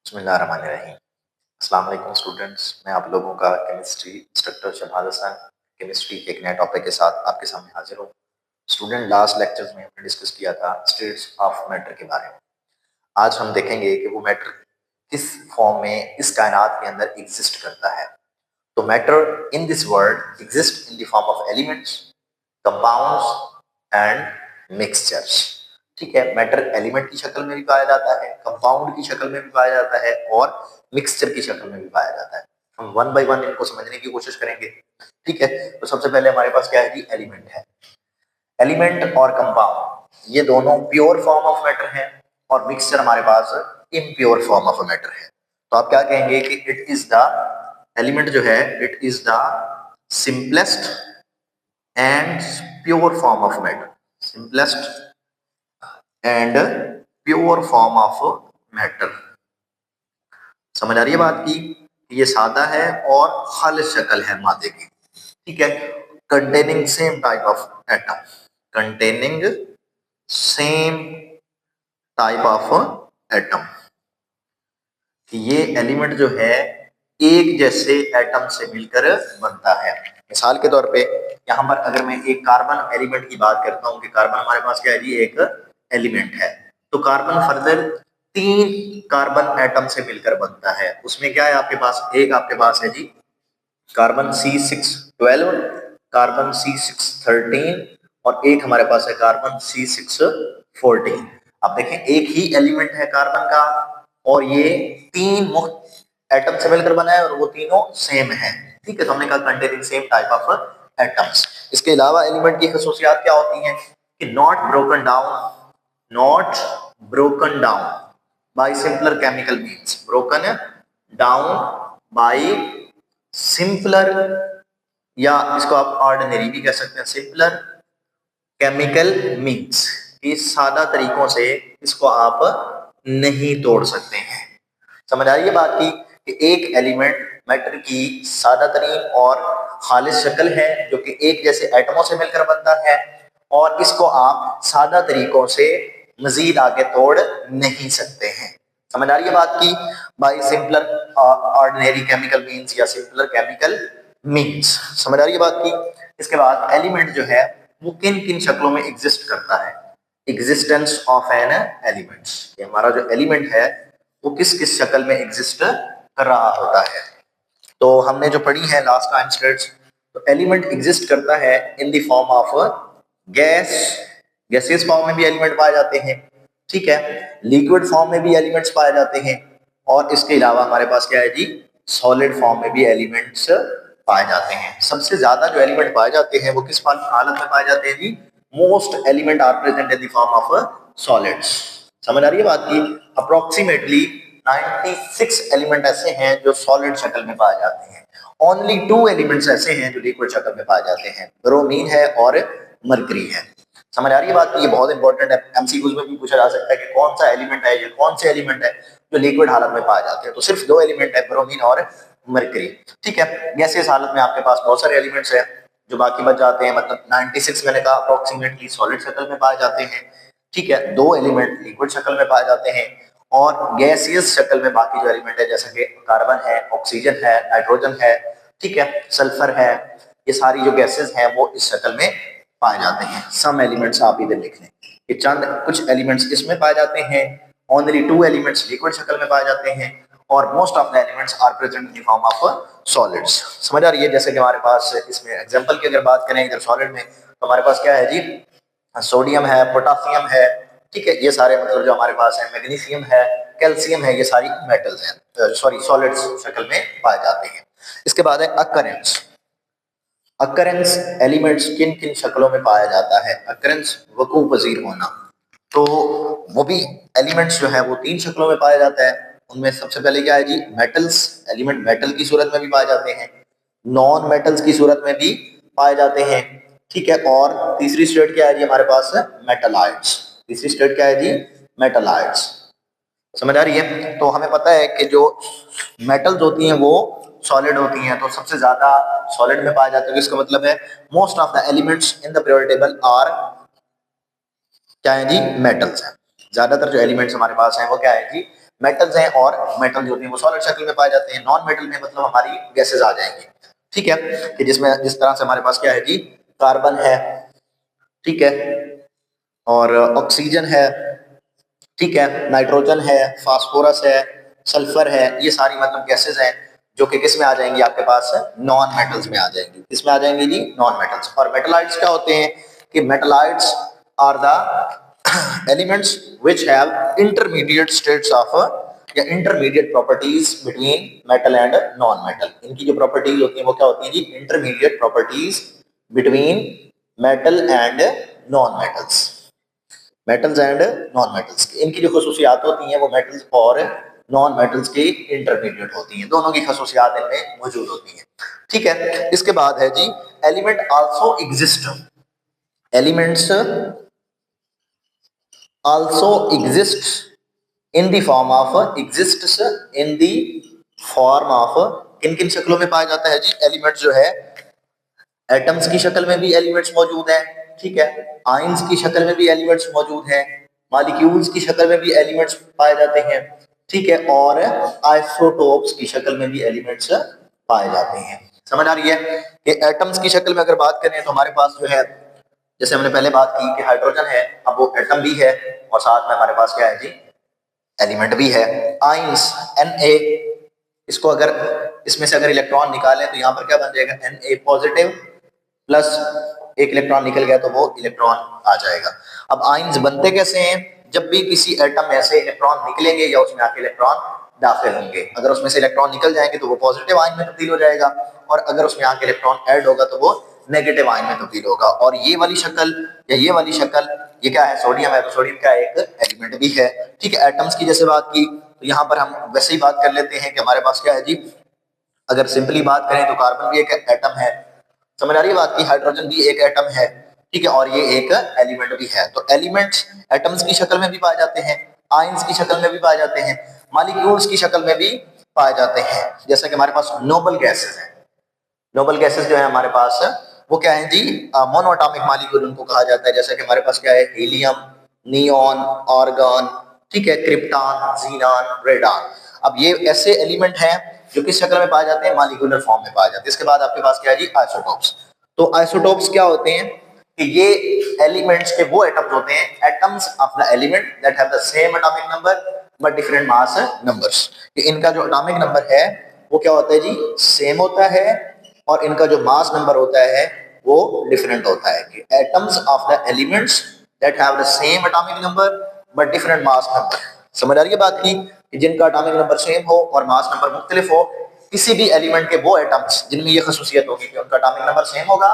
बिस्मिल्लाहिर्रहमानिर्रहीम। अस्सलाम वालेकुम स्टूडेंट्स, मैं आप लोगों का chemistry instructor Shahbaz Hasan chemistry के एक नए टॉपिक के साथ आपके सामने हाजिर हूँ। स्टूडेंट, लास्ट लेक्चर्स में हमने डिस्कस किया था स्टेट्स ऑफ मैटर के बारे में। आज हम देखेंगे कि वो मैटर किस फॉर्म में इस कायनात के अंदर एग्जिस्ट करता है। तो matter in this world exist in the form of elements, compounds and mixtures. ठीक है, मैटर एलिमेंट की शक्ल में भी पाया जाता है, कंपाउंड की शक्ल में भी पाया जाता है और मिक्सचर की शक्ल में भी पाया जाता है। हम वन बाय वन इनको समझने की कोशिश करेंगे। ठीक है, तो सबसे पहले हमारे पास क्या है जी, एलिमेंट है। एलिमेंट और कंपाउंड ये दोनों प्योर फॉर्म ऑफ मैटर हैं और मिक्सचर हमारे पास इम्प्योर फॉर्म ऑफ मैटर है। तो आप क्या कहेंगे कि इट इज द एलिमेंट जो है, it is the simplest and pure form of matter, simplest and pure form of matter. समझ आ रही है बात की? ये सादा है और खालिस शक्ल है मादे की। ठीक है, containing same type of atom, containing same type of atom. ये एलिमेंट जो है एक जैसे एटम से मिलकर बनता है। मिसाल के तौर पे यहाँ पर अगर मैं एक कार्बन एलिमेंट की बात करता हूँ कि कार्बन हमारे पास क्या है जी, एक एलिमेंट है। तो कार्बन फर्दर 3 कार्बन एटम से मिलकर बनता है। उसमें क्या है आपके पास, एक आपके पास है जी कार्बन C612, कार्बन C613 और एक हमारे पास है कार्बन C614। अब देखें, एक ही एलिमेंट है कार्बन का और ये 3 मुख्त एटम से मिलकर बना है और वो तीनों सेम है। ठीक है, तो हमने कहा containing same type of atoms. इसके अलावा एलिमेंट की खसूसियात क्या होती हैं कि not broken down by simpler chemical means, broken down by simpler, या इसको आप ऑर्डिनरी भी कह सकते हैं, सिंपलर केमिकल मीन्स। इस सादा तरीकों से इसको आप नहीं तोड़ सकते हैं। समझ आ रही है बात की कि एक एलिमेंट मैटर की सादा तरीन और खालिस शक्ल है जो कि एक जैसे एटमों से मिलकर बनता है और इसको आप सादा तरीकों से मजीद आगे तोड़ नहीं सकते हैं। समझ आ रही है बात की? By simpler ordinary chemical means या सिंपलर केमिकल मीन्स। समझ आ रही है बात की? इसके बाद एलिमेंट जो है वो किन किन शक्लों में एग्जिस्ट करता है, एग्जिस्टेंस ऑफ एन एलिमेंट्स। हमारा जो एलिमेंट है वो किस किस शक्ल में एग्जिस्ट कर रहा होता है। तो हमने जो पढ़ी है लास्ट टाइम स्टूडेंट्स, तो एलिमेंट एग्जिस्ट करता है इन the form of gas, gaseous form में भी एलिमेंट पाए जाते हैं। ठीक है, लिक्विड फॉर्म में भी एलिमेंट्स पाए जाते हैं और इसके अलावा हमारे पास क्या है जी, सॉलिड फॉर्म में भी एलिमेंट्स पाए जाते हैं। सबसे ज्यादा जो एलिमेंट पाए जाते हैं वो किस हालत में पाए जाते हैं जी, most element are present in the form of solids. समझ आ रही है बात की? अप्रोक्सीमेटली 96 एलिमेंट ऐसे हैं जो सॉलिड शक्ल में पाए जाते हैं। ओनली 2 एलिमेंट्स ऐसे हैं जो लिक्विड शक्ल में पाए जाते हैं, ब्रोमीन है और मरकरी है। समझ आ रही है बात की? ये बहुत इंपॉर्टेंट है, एमसीक्यूज में भी पूछा जा सकता है कि कौन सा एलिमेंट है, ये कौन से एलिमेंट है जो लिक्विड हालत में पाए जाते हैं। तो सिर्फ 2 एलिमेंट है, ब्रोमीन और मरकरी। ठीक है, गैसियस हालत में आपके पास बहुत सारे एलिमेंट्स हैं जो बाकी बच जाते हैं, मतलब 96 मैंने कहा अप्रोक्सीमेटली सॉलिड शक्ल में पाए जाते हैं। ठीक है, 2 एलिमेंट लिक्विड शक्ल में पाए जाते हैं और गैसियस शक्ल में बाकी जो एलिमेंट है जैसे कि कार्बन है, ऑक्सीजन है, नाइट्रोजन है, ठीक है, सल्फर है, ये सारी जो गैसेस हैं वो इस शक्ल में पाए जाते हैं। सम एलिमेंट्स आप इधर लिख लें कि चंद कुछ एलिमेंट्स इसमें पाए जाते हैं, ओनली 2 एलिमेंट्स लिक्विड शक्ल में पाए जाते हैं और most of the elements are present in the form of solids. समझ आ रही है? जैसे कि हमारे पास इसमें एग्जांपल की अगर बात करें इधर सॉलिड में, तो हमारे पास क्या है जी, सोडियम है, पोटासियम है। ठीक है, ये सारे मतलब जो हमारे पास है, मैग्नीशियम है, कैल्शियम है, ये सारी मेटल्स हैं, सॉरी सॉलिड्स शक्ल में पाए जाते हैं। इसके बाद है अकरेंस। अकरेंस एलिमेंट्स किन किन शक्लों में पाया जाता है? अकरेंस वकू पजीर होना। तो वो भी एलिमेंट्स जो है वो 3 शक्लों में पाया जाता है। उनमें सबसे पहले क्या है जी, मेटल्स, एलिमेंट मेटल की सूरत में भी पाए जाते हैं, नॉन मेटल्स की सूरत में भी पाए जाते हैं। ठीक है, और तीसरी स्टेट क्या है जी हमारे पास, मेटलाइट्स। तीसरी स्टेट क्या है जी, मेटलाइट्स। समझ आ रही है? तो हमें पता है कि जो मेटल्स होती हैं वो सॉलिड होती हैं, तो सबसे ज्यादा सॉलिड में पाए जाते हैं। इसका मतलब है most of the elements in the periodic table are क्या है जी, मेटल्स हैं। ज्यादातर जो एलिमेंट्स हमारे पास हैं वो क्या है जी, मेटल्स हैं और मेटल जो होते हैं वो सॉलिड शक्ल में पाए जाते हैं। नॉन मेटल में मतलब हमारी गैसेज आ जाएंगी, ठीक है, कि जिसमें जिस तरह से हमारे पास क्या है जी, कार्बन है, ठीक है, और ऑक्सीजन है, ठीक है, नाइट्रोजन है, फास्फोरस है, सल्फर है, ये सारी मतलब गैसेज हैं जो कि किस में आ जाएंगी आपके पास, नॉन मेटल्स में आ जाएंगी। किसमें आ जाएंगी जी, नॉन मेटल्स। और मेटलाइट्स क्या होते हैं कि metalloids are the elements which have intermediate states of या intermediate properties between metal and non metal. इनकी जो प्रॉपर्टीज होती है वो क्या होती है जी, intermediate properties between metal and non metals. Metals and non metals, इनकी जो खसूसियात होती हैं वो मेटल्स और नॉन मेटल्स की इंटरमीडिएट होती हैं, दोनों की खसूसियात इनमें मौजूद होती हैं, ठीक है। इसके बाद है जी, element also exist, elements also exist in the form of, exists in the form of, किन किन शक्लों में पाया जाता है जी, एलिमेंट्स जो है एटम्स की शक्ल में भी एलिमेंट्स मौजूद हैं, ठीक है, आयंस की शक्ल में भी एलिमेंट्स मौजूद हैं, मॉलिक्यूल्स की शक्ल में भी एलिमेंट्स पाए जाते हैं, ठीक है, और आइसोटोप्स की शक्ल में भी एलिमेंट्स पाए जाते हैं। समझ आ रही है कि एटम्स की शक्ल में अगर बात करें तो हमारे पास जो है, जैसे हमने पहले बात की कि हाइड्रोजन है, अब वो एटम भी है और साथ में हमारे पास क्या है जी, एलिमेंट भी है। आयंस Na, इसको अगर इसमें से अगर इलेक्ट्रॉन निकालें तो यहाँ पर क्या बन जाएगा, Na पॉजिटिव प्लस एक इलेक्ट्रॉन निकल गया तो वो इलेक्ट्रॉन आ जाएगा। अब आयंस बनते कैसे हैं, जब भी किसी एटम में से इलेक्ट्रॉन निकलेंगे या उसमें आके इलेक्ट्रॉन दाखिल होंगे, अगर उसमें से इलेक्ट्रॉन निकल जाएंगे तो वो पॉजिटिव आयन में तब्दील हो जाएगा, और अगर उसमें आके इलेक्ट्रॉन ऐड होगा तो वो नेगेटिव आयन में तब्दील होगा। और ये वाली शक्ल या ये वाली शक्ल, ये क्या है, सोडियम है, तो सोडियम का एक एलिमेंट भी है, ठीक है। एटम्स की जैसे बात की तो यहाँ पर हम वैसे ही बात कर लेते हैं कि हमारे पास क्या है जी, अगर सिंपली बात करें तो कार्बन भी एक एटम है, समझ आ रही है बात की, हाइड्रोजन भी एक एटम है, ठीक है, और ये एक एलिमेंट भी है। तो एलिमेंट्स एटम्स की शक्ल में भी पाए जाते हैं, आयंस की शक्ल में भी पाए जाते हैं, मॉलिक्यूल्स की शक्ल में भी पाए जाते हैं। जैसे कि हमारे पास नोबल गैसेस हैं, नोबल गैसेस जो है हमारे पास वो क्या है जी, मोनोएटॉमिक मॉलिक्यूल उनको कहा जाता है। जैसे कि हमारे पास क्या है, हीलियम, नियॉन, आर्गन, ठीक है, क्रिप्टॉन, जीनॉन, रेडॉन। अब ये ऐसे एलिमेंट हैं जो किस शक्ल में पाए जाते हैं, मॉलिक्यूलर फॉर्म में पाए जाते हैं। इसके बाद आपके पास क्या है जी, आइसोटोप्स। तो आइसोटोप्स क्या होते हैं कि ये एलिमेंट्स के वो एटम्स होते हैं, atoms of the element that have the same atomic number but different mass numbers, कि इनका जो एटॉमिक नंबर है वो क्या होता है जी, सेम होता है, और इनका जो मास नंबर होता है वो डिफरेंट होता है। कि atoms of the elements that have the same atomic number but different mass number. समझ आ रही है बात की, कि जिनका एटॉमिक नंबर सेम हो और मास नंबर मुख्तलिफ हो, किसी भी एलिमेंट के वो एटम्स जिनमें ये खसूसियत होगी कि उनका एटॉमिक नंबर सेम होगा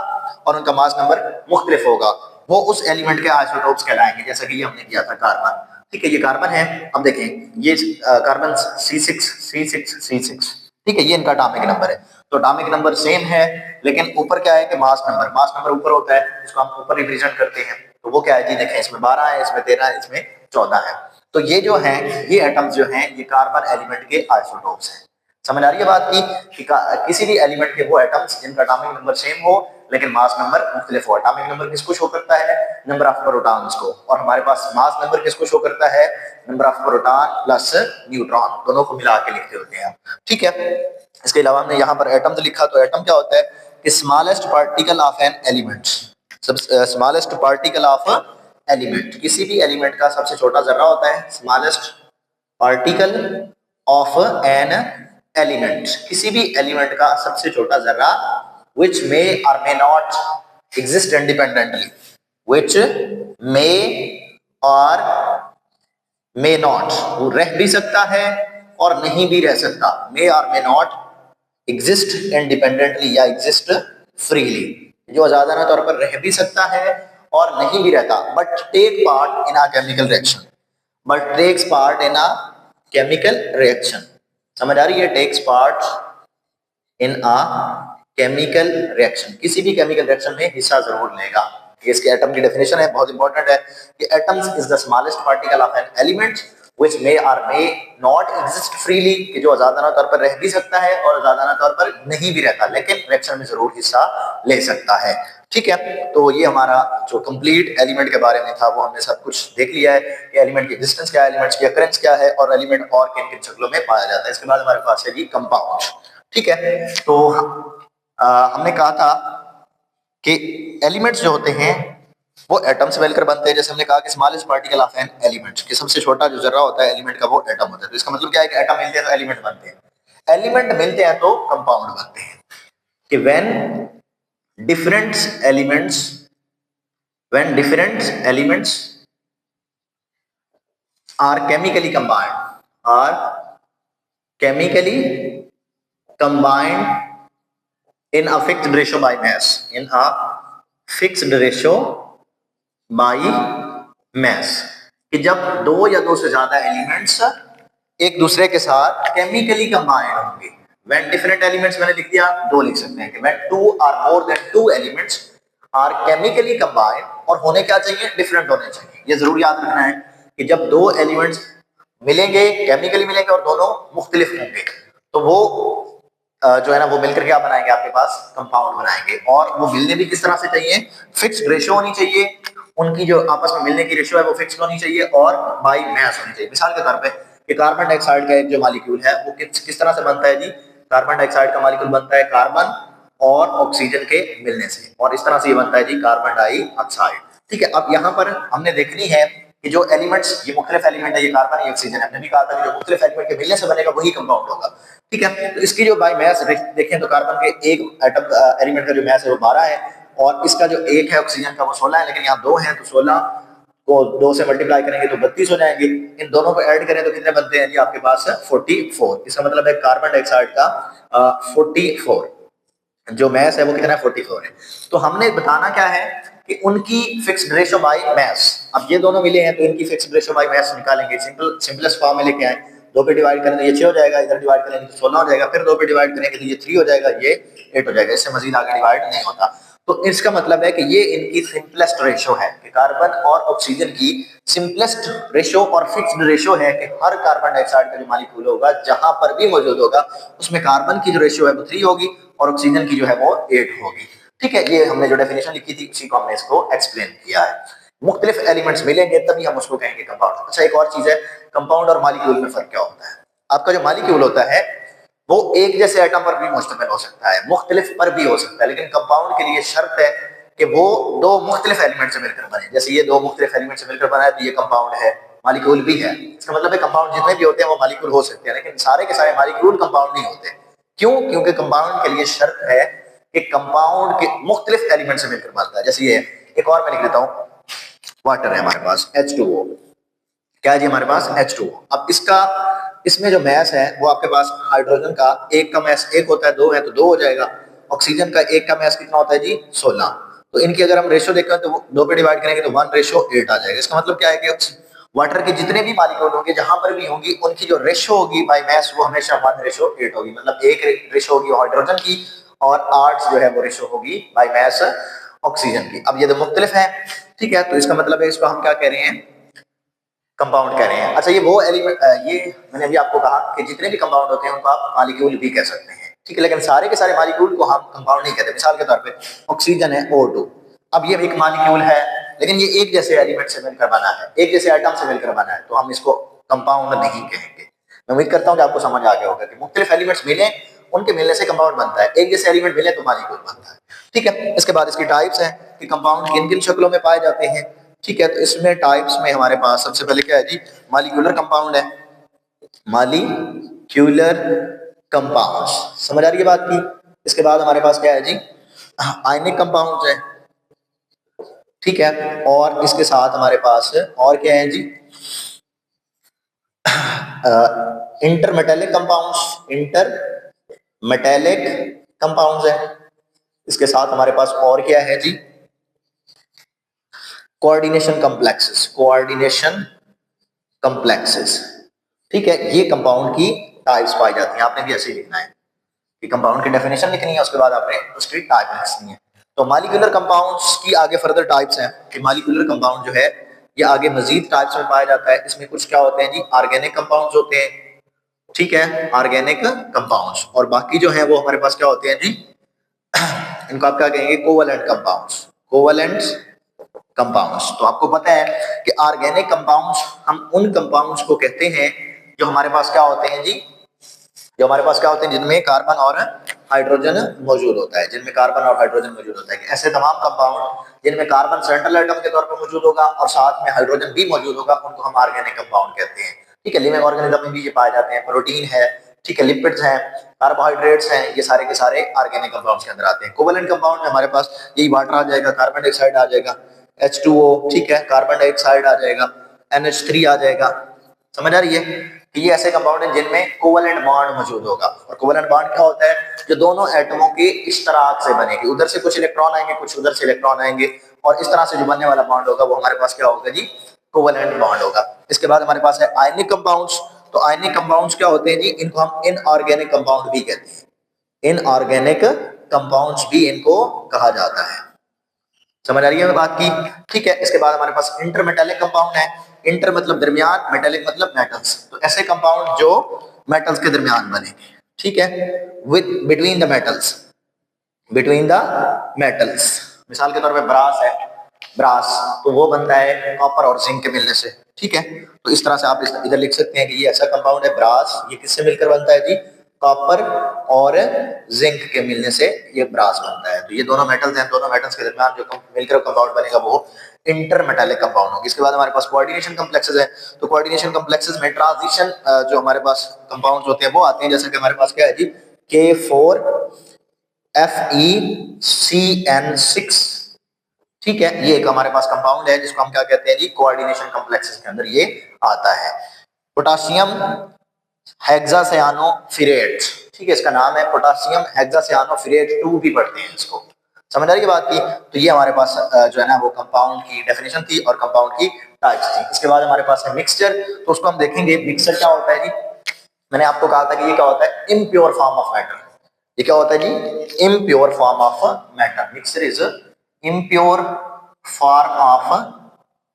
और उनका मास नंबर मुख्तलिफ होगा, वो उस एलिमेंट के आइसोटोप्स कहलाएंगे। जैसा कि ये हमने किया था कार्बन, ठीक है, ये कार्बन है, अब देखें ये कार्बन C6, ठीक है, ये इनका एटॉमिक नंबर है। तो एटॉमिक नंबर सेम है, लेकिन ऊपर क्या है कि मास नंबर ऊपर होता है, उसको हम ऊपर रिप्रेजेंट करते हैं। तो वो क्या है जी, देखें इसमें 12 है, इसमें 13 है, इसमें 14 है। तो ये जो है, ये एटम्स जो हैं, ये कार्बन एलिमेंट के आइसोटोप्स हैं। समझ आ रही है बात की, कि किसी भी एलिमेंट के वो एटम्स जिनका एटॉमिक नंबर सेम हो लेकिन मास नंबर मुख्तलिफ हो। एटॉमिक नंबर किसको शो करता है, नंबर ऑफ प्रोटॉन्स को, और हमारे पास मास नंबर किसको शो करता है, number of proton plus neutron, दोनों को मिला के लिखते होते हैं, ठीक है। इसके अलावा हमने यहाँ पर एटम्स लिखा, तो एटम क्या होता है कि smallest particle of an element, सब स्मॉलेस्ट पार्टिकल ऑफ एलिमेंट, किसी भी एलिमेंट का सबसे छोटा जर्रा होता है smallest particle of an element, किसी भी एलिमेंट का सबसे छोटा जर्रा, which may or may not exist independently, which may or may not, वो रह भी सकता है और नहीं भी रह सकता, may or may not exist independently या exist freely, जो आजादाना तौर पर रह भी सकता है और नहीं भी रहता, but take part in a chemical reaction, but takes part in a chemical reaction। समझ आ रही है, takes part in a chemical reaction, किसी भी chemical reaction में हिस्सा जरूर लेगा। ये इसके एटम की डेफिनेशन है, बहुत इंपॉर्टेंट है कि atoms is the smallest particle of an element which may or may not exist freely, कि जो आजादाना तौर पर रह भी सकता है और आजादाना तौर पर नहीं भी रहता, लेकिन रिएक्शन में जरूर हिस्सा ले सकता है। ठीक है, तो ये हमारा जो कंप्लीट एलिमेंट के बारे में था वो हमने सब कुछ देख लिया है कि एलिमेंट की एग्जिस्टेंस क्या है, एलिमेंट्स की अकरेंस क्या है और एलिमेंट और किन किन शक्लों में पाया जाता है। इसके बाद हमारे पास है जी कंपाउंड। ठीक है, तो हमने कहा था कि एलिमेंट्स जो होते हैं वो एटम से मिलकर बनते हैं। जैसे हमने कहा कि smallest particle of an element, कि सबसे छोटा जो जर्रा होता है एलिमेंट का वो एटम होता है। तो इसका मतलब क्या है कि एटम मिलते हैं तो एलिमेंट बनते हैं, एलिमेंट मिलते हैं तो कंपाउंड बनते हैं। कि when different elements are chemically combined in a fixed ratio by mass, कि जब दो या दो से ज्यादा एलिमेंट्स एक दूसरे के साथ केमिकली कंबाइंड होंगे। व्हेन डिफरेंट एलिमेंट्स मैंने लिख दिया, दो लिख सकते हैं कि when two or more than two elements are chemically combined, और होने क्या चाहिए, डिफरेंट होने चाहिए। ये जरूर याद रखना है कि जब दो एलिमेंट्स मिलेंगे, केमिकली मिलेंगे और दोनों मुख्तलिफ होंगे, तो वो जो है ना वो मिलकर क्या बनाएंगे, आपके पास कंपाउंड बनाएंगे। और वो मिलने भी किस तरह से चाहिए, फिक्स्ड रेशियो होनी चाहिए, उनकी जो आपस में मिलने की रेशियो है वो फिक्स्ड होनी चाहिए और बाय मास होनी चाहिए। मिसाल के तौर पे कि कार्बन डाइऑक्साइड का एक जो मॉलिक्यूल है वो किस तरह से बनता है जी, कार्बन डाइऑक्साइड का मॉलिक्यूल बनता है कार्बन और ऑक्सीजन के मिलने से, और इस तरह से ये बनता है जी कार्बन डाइऑक्साइड। ठीक है, अब यहाँ पर हमने देखनी है कि जो एलिमेंट्स, ये मुख्तलिफ एलिमेंट है, ये कार्बन है, ये ऑक्सीजन है, हमने भी कहा था कि जो मुख्तलिफ एलिमेंट के मिलने से बनेगा वही कंपाउंड होगा। ठीक है, तो इसकी जो बाय मास देखें तो कार्बन के एक एटम एलिमेंट का जो मास है वो 12 है, और इसका जो एक है ऑक्सीजन का वो 16 है, लेकिन यहाँ दो है तो 16 को 2 से मल्टीप्लाई करेंगे तो 32 हो जाएंगे। इन दोनों को ऐड करें तो कितने बनते हैं जी, आपके पास 44। इसका मतलब है कार्बन डाइऑक्साइड का 44 जो मास है वो कितना है, 44 है। तो हमने बताना क्या है कि उनकी फिक्स्ड रेशियो बाय मास। अब ये दोनों मिले हैं तो इनकी फिक्स्ड रेशियो बाय मास निकालेंगे, सिंपलेस्ट फॉर्म में लेके आए। 2 पे डिवाइड करें तो ये 6 हो जाएगा, इधर डिवाइड करेंगे तो 16 हो जाएगा, फिर 2 पे डिवाइड करेंगे तो ये 3 हो जाएगा, ये 8 हो जाएगा। इससे मजीद आगे डिवाइड नहीं होता। तो इसका मतलब है कि ये इनकी सिंपलेस्ट रेशियो है कि कार्बन और ऑक्सीजन की सिंपलेस्ट रेशियो और फिक्स्ड रेशियो है कि हर कार्बन डाइऑक्साइड का जो मॉलिक्यूल होगा जहां पर भी मौजूद होगा उसमें कार्बन की जो रेशियो है वो 3 होगी और ऑक्सीजन की जो है वो 8 होगी। ठीक है, ये हमने जो डेफिनेशन लिखी थी उसी को हमने इसको एक्सप्लेन किया है। मुख्तलिफ एलिमेंट्स मिलेंगे तभी हम उसको कहेंगे कंपाउंड। अच्छा, एक और चीज है, कंपाउंड और मॉलिक्यूल में फर्क क्या होता है। आपका जो मॉलिक्यूल होता है वो एक जैसे एटम पर भी मुश्तमिल हो सकता है, मुख्तलिफ पर भी हो सकता है, लेकिन कंपाउंड के लिए शर्त है कि वो दो मुख्तलिफ एलिमेंट से मिलकर बने। जैसे ये दो मुख्तलिफ एलिमेंट से मिलकर बना है तो ये कंपाउंड है, मॉलिक्यूल भी है। इसका मतलब है कंपाउंड जितने भी होते हैं वो मॉलिक्यूल हो सकते हैं, लेकिन सारे के सारे मॉलिक्यूल कंपाउंड नहीं होते। क्यों? क्योंकि कंपाउंड के लिए शर्त है कि कंपाउंड के मुख्तलिफ एलिमेंट से मिलकर बनता है। जैसे ये एक और मैं लिख देता हूँ, वाटर है हमारे पास H2O, क्या है जी हमारे पास H2O। अब इसमें जो मास है वो आपके पास हाइड्रोजन का एक का मास 1 होता है, 2 है तो 2 हो जाएगा। ऑक्सीजन का एक का मास कितना होता है जी 16। तो इनकी अगर हम रेशियो देखें तो 2 पे डिवाइड करेंगे तो 1:8 आ जाएगा। इसका मतलब क्या है कि वाटर के जितने भी मॉलिक्यूल होंगे जहां पर भी होंगी उनकी जो रेशियो होगी बाय मास वो हमेशा 1:8 होगी। मतलब एक रेशियो होगी हाइड्रोजन की और 8 जो है वो रेशियो होगी बाय मास ऑक्सीजन की। अब ये तो मुख्तलिफ है, ठीक है, तो इसका मतलब है इसको हम क्या कह रहे हैं, कंपाउंड कह रहे हैं। अच्छा, ये वो एलिमेंट, ये मैंने अभी आपको कहा कि जितने भी कंपाउंड होते हैं उनको आप मॉलिक्यूल भी कह सकते हैं, ठीक है, लेकिन सारे के सारे मॉलिक्यूल को हम कंपाउंड नहीं कहते। मिसाल के तौर पे ऑक्सीजन है O2, अब ये एक मॉलिक्यूल है लेकिन ये एक जैसे एलिमेंट से मिलकर बना है, एक जैसे एटम से मिलकर बना है, तो हम इसको कंपाउंड नहीं कहेंगे। मैं उम्मीद करता हूँ कि आपको समझ आ गया होगा कि मुख्तलिफ एलिमेंट्स मिले, उनके मिलने से कंपाउंड बनता है, एक जैसे एलिमेंट मिले तो मॉलिक्यूल बनता है। ठीक है, इसके बाद इसकी टाइप्स हैं कि कंपाउंड किन किन शक्लों में पाए जाते हैं। ठीक है, तो इसमें टाइप्स में हमारे पास सबसे पहले क्या है जी, मॉलिक्यूलर कंपाउंड है, मॉलिक्यूलर कंपाउंड्स, समझ आ रही है बात की। इसके बाद हमारे पास क्या है जी, आयनिक कंपाउंड्स है, ठीक है, और इसके साथ हमारे पास और क्या है जी, इंटरमेटेलिक कंपाउंड्स, इंटरमेटेलिक कंपाउंड्स है। इसके साथ हमारे पास और क्या है जी, कोऑर्डिनेशन कॉम्प्लेक्सेस, कोऑर्डिनेशन कॉम्प्लेक्सेस। ठीक है, ये कंपाउंड की टाइप्स पाई जाती हैं। आपने भी ऐसे ही लिखना है कि कंपाउंड की डेफिनेशन लिखनी है, उसके बाद आपने उसकी टाइप लिखनी है। तो मॉलिक्यूलर कंपाउंड्स की आगे फर्दर टाइप्स हैं कि मॉलिक्यूलर कंपाउंड जो है ये आगे मजीद टाइप्स में पाया जाता है। इसमें कुछ क्या होते हैं जी, ऑर्गेनिक कंपाउंड्स होते हैं, ठीक है, ऑर्गेनिक कंपाउंड्स, और बाकी जो है वो हमारे पास क्या होते हैं जी, इनको आप क्या कहेंगे, कोवलेंट कंपाउंड्स, कोवलेंट कंपाउंड्स। तो आपको पता है कि ऑर्गेनिक कंपाउंड्स हम उन कंपाउंड्स को कहते हैं जो हमारे पास क्या होते हैं जी, जो हमारे पास क्या होते हैं, जिनमें कार्बन और हाइड्रोजन मौजूद होता है, जिनमें कार्बन और हाइड्रोजन मौजूद होता है। ऐसे तमाम कंपाउंड जिनमें कार्बन सेंट्रल एटम के तौर पर मौजूद होगा और साथ में हाइड्रोजन भी मौजूद होगा, उनको हम ऑर्गेनिक कंपाउंड कहते हैं, ठीक है। लिविंग ऑर्गेनिज्म में भी ये पाए जाते हैं, प्रोटीन है, ठीक है, लिपिड्स हैं, कार्बोहाइड्रेट्स हैं, ये सारे के सारे ऑर्गेनिक कंपाउंड्स के अंदर आते हैं। कोवलेंट कंपाउंड में हमारे पास यही वाटर आ जाएगा, कार्बन डाइऑक्साइड आ जाएगा, H2O, ठीक है, कार्बन डाइऑक्साइड आ जाएगा, NH3 आ जाएगा। समझ आ रही है कि ये ऐसे कंपाउंड हैं जिनमें कोवलेंट बॉन्ड मौजूद होगा। और कोवलेंट बॉन्ड क्या होता है, जो दोनों एटमों के इश्तराक से बनेगी, उधर से कुछ इलेक्ट्रॉन आएंगे, कुछ उधर से इलेक्ट्रॉन आएंगे, और इस तरह से जो बनने वाला बॉन्ड होगा वो हमारे पास क्या होगा जी, कोवलेंट बॉन्ड होगा। इसके बाद हमारे पास है आयनिक कंपाउंड्स। तो आयनिक कंपाउंड्स क्या होते हैं जी, इनको हम इनऑर्गेनिक कंपाउंड भी कहते हैं, इनऑर्गेनिक कंपाउंड्स भी इनको कहा जाता है। समझ आ रही है बात की, ठीक है। इसके बाद हमारे पास इंटरमेटालिक कंपाउंड है। इंटर मतलब दरमियान, मेटालिक मतलब मेटल्स। तो ऐसे कंपाउंड जो मेटल्स के दरमियान बने, ठीक है, with between the metals, between the metals. मिसाल के तौर पे ब्रास है, ब्रास तो वो बनता है कॉपर और जिंक के मिलने से, ठीक है। तो इस तरह से आप इधर लिख सकते हैं कि ये ऐसा कंपाउंड है ब्रास, ये किससे मिलकर बनता है जी, कॉपर और जिंक के मिलने से ये ब्रास बनता है। तो ये दोनों मेटल्स हैं, दोनों मेटल्स के दरमियान जो मिलकर कंपाउंड बनेगा वो इंटरमेटालिक कंपाउंड होगा। इसके बाद हमारे पास कोऑर्डिनेशन कॉम्प्लेक्सेस है। तो कोऑर्डिनेशन कॉम्प्लेक्सेस में ट्रांजिशन जो हमारे पास कंपाउंड्स होते हैं वो आते हैं, जैसे कि हमारे पास क्या है जी, K4FeCN6, ठीक है, ये एक हमारे पास कंपाउंड है जिसको हम क्या कहते हैं जी, कोऑर्डिनेशन कॉम्प्लेक्सेस के अंदर ये आता है। पोटासियम हेक्सासियानोफिरेट, ठीक है, इसका नाम है पोटासियम हेक्सासियानोफिरेट 2 भी पढ़ते हैं इसको। समझ आ रही है बात की। तो ये हमारे पास जो है ना वो कंपाउंड की डेफिनेशन थी और कंपाउंड की टाइप्स थी। इसके बाद हमारे पास है मिक्सचर। तो उसको हम देखेंगे मिक्सचर क्या होता है जी। मैंने आपको कहा था कि ये क्या होता है, इम्प्योर फॉर्म ऑफ मैटर। ये क्या होता है जी, impure form of matter. Mixture is impure form of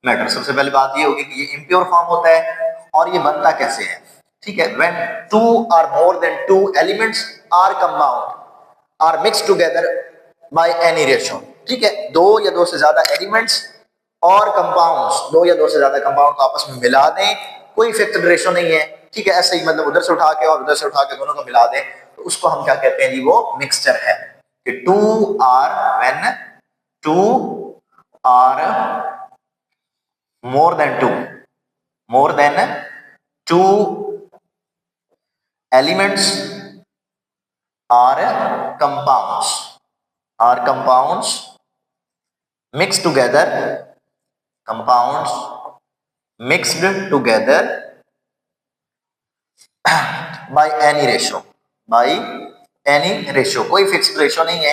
matter. सबसे पहले बात ये होगी कि ये इम्प्योर फॉर्म होता है और ये बनता कैसे है, ठीक है। When 2 or more than 2 elements are compound are mixed together by any ratio, ठीक है। 2 या 2 से ज्यादा एलिमेंट्स और कंपाउंड्स, 2 या 2 से ज्यादा कंपाउंड को आपस में मिला दें, कोई फिक्स्ड रेशो नहीं है, ठीक है। ऐसे ही मतलब उधर से उठा के और उधर से उठा के दोनों को मिला दें, तो उसको हम क्या कहते हैं जी, वो मिक्सचर है। कि 2 are when 2 are more than 2 elements are compounds mixed together, compounds mixed together by any ratio, कोई फिक्स्ड रेशो नहीं है,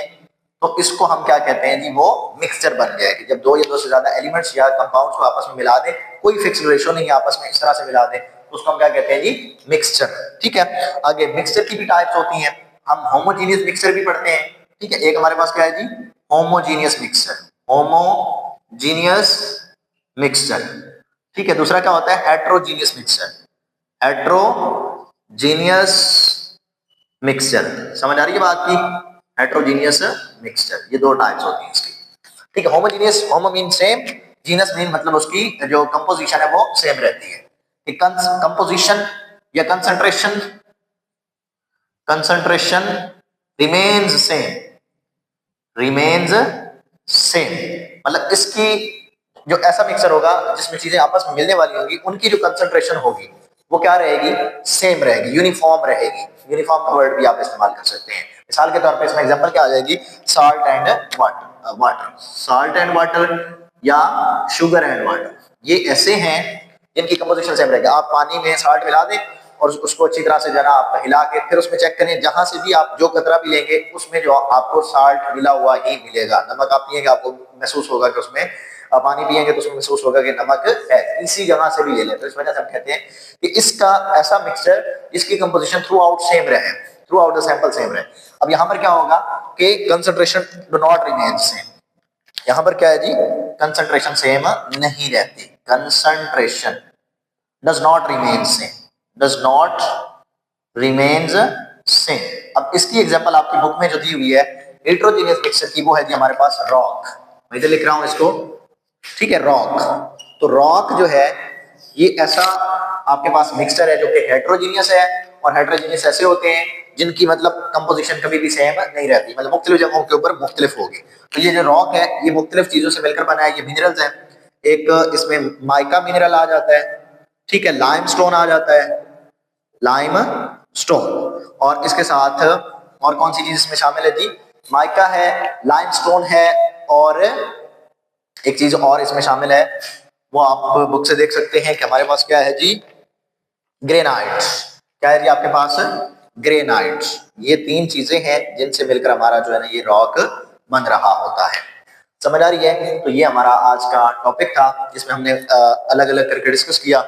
तो इसको हम क्या कहते हैं जी, वो मिक्सचर बन गया है। कि जब 2 या 2 से ज्यादा एलिमेंट्स या कंपाउंड्स को आपस में मिला दें, कोई फिक्स्ड रेशो नहीं है, आपस में इस तरह से मिला दें, तो उसको हम क्या कहते हैं जी, मिक्सचर, ठीक है। आगे मिक्सचर की भी टाइप्स होती हैं। हम होमोजीनियस मिक्सचर भी पढ़ते हैं, ठीक है। एक हमारे पास क्या है जी, होमोजीनियस मिक्सचर, होमोजीनियस मिक्सचर, ठीक है। दूसरा क्या होता है, हेट्रोजीनियस मिक्सचर, हेट्रोजीनियस मिक्सचर। समझ आ रही है बात की, हेट्रोजीनियस मिक्सचर, ये 2 टाइप्स होती हैं इसकी, ठीक है। Homogeneous, homo mean same, genus mean मतलब उसकी जो कंपोजिशन है वो सेम रहती है। कंपोजिशन या कंसंट्रेशन रिमेन्स सेम, मतलब इसकी जो ऐसा मिक्सचर होगा जिसमें चीजें आपस में मिलने वाली होंगी, उनकी जो कंसंट्रेशन होगी वो क्या रहेगी, सेम रहेगी, यूनिफॉर्म रहेगी। यूनिफॉर्म का वर्ड भी आप इस्तेमाल कर सकते हैं। मिसाल के तौर पे इसमें एग्जांपल क्या आ जाएगी, साल्ट एंड वाटर या शुगर एंड वाटर। ये ऐसे हैं जिनकी कंपोजिशन सेम रहेगी। आप पानी में साल्ट मिला दें और उसको अच्छी तरह से जरा आप हिला के फिर उसमें चेक करें, जहां से भी आप जो कतरा भी लेंगे उसमें जो आपको साल्ट मिला हुआ ही मिलेगा। नमक आप पिएंगे आपको महसूस होगा कि उसमें, पानी पिएंगे तो उसमें महसूस होगा कि नमक है, इसी जगह से भी ले लें। तो इस वजह से हम कहते हैं कि इसका ऐसा मिक्सचर जिसकी कंपोजिशन थ्रू आउट सेम रहे, through out the sample same रहे। अब यहाँ पर क्या होगा कि concentration do not remain same, यहाँ पर क्या है जी, कंसंट्रेशन सेम नहीं रहती, concentration does not remain same, does not remains same। अब इसकी एग्जांपल आपकी बुक में जो दी हुई है हेट्रोजीनियस मिक्सचर की, वो है जी हमारे पास रॉक। मैं इधर लिख रहा हूं इसको, ठीक है, रॉक। तो रॉक जो है ये ऐसा आपके पास मिक्सचर है जो कि हेट्रोजीनियस है, और हेट्रोजीनियस ऐसे होते हैं जिनकी मतलब कंपोजिशन कभी भी सेम नहीं रहती, मतलब मुख्तलिफ जगहों के ऊपर मुख्तलिफ होगी। तो ये जो रॉक है ये मुख्तलिफ चीजों से मिलकर बना है, ये मिनरल्स है। एक इसमें माइका मिनरल आ जाता है, ठीक है, लाइम स्टोन आ जाता है, लाइम स्टोन, और इसके साथ और कौन सी चीज इसमें शामिल है जी, माइका है, लाइम स्टोन है, और एक चीज और इसमें शामिल है, वो आप बुक से देख सकते हैं कि हमारे पास क्या है जी, ग्रेनाइट। क्या है जी आपके पास, ग्रेनाइट। ये तीन चीजें हैं जिनसे मिलकर हमारा जो है ना ये रॉक बन रहा होता है। समझ आ रही है? तो ये हमारा आज का टॉपिक था जिसमें हमने अलग अलग करके डिस्कस किया,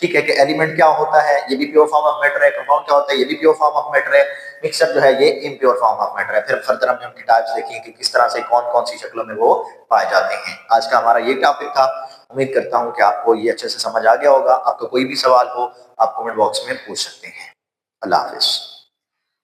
ठीक है, कि एलिमेंट क्या होता है, ये भी प्योर फॉर्म ऑफ मैटर है, कंपाउंड क्या होता है, ये भी प्योर फॉर्म ऑफ मैटर है, मिक्सचर जो है ये इम्प्योर फॉर्म ऑफ मैटर है। फिर फर्दर हमने उनकी टाइप्स देखी कि किस तरह से कौन कौन सी शक्लों में वो पाए जाते हैं। आज का हमारा ये टॉपिक था। उम्मीद करता हूं कि आपको ये अच्छे से समझ आ गया होगा। आपका कोई भी सवाल हो आप कमेंट बॉक्स में पूछ सकते हैं। अल्लाह हाफिज।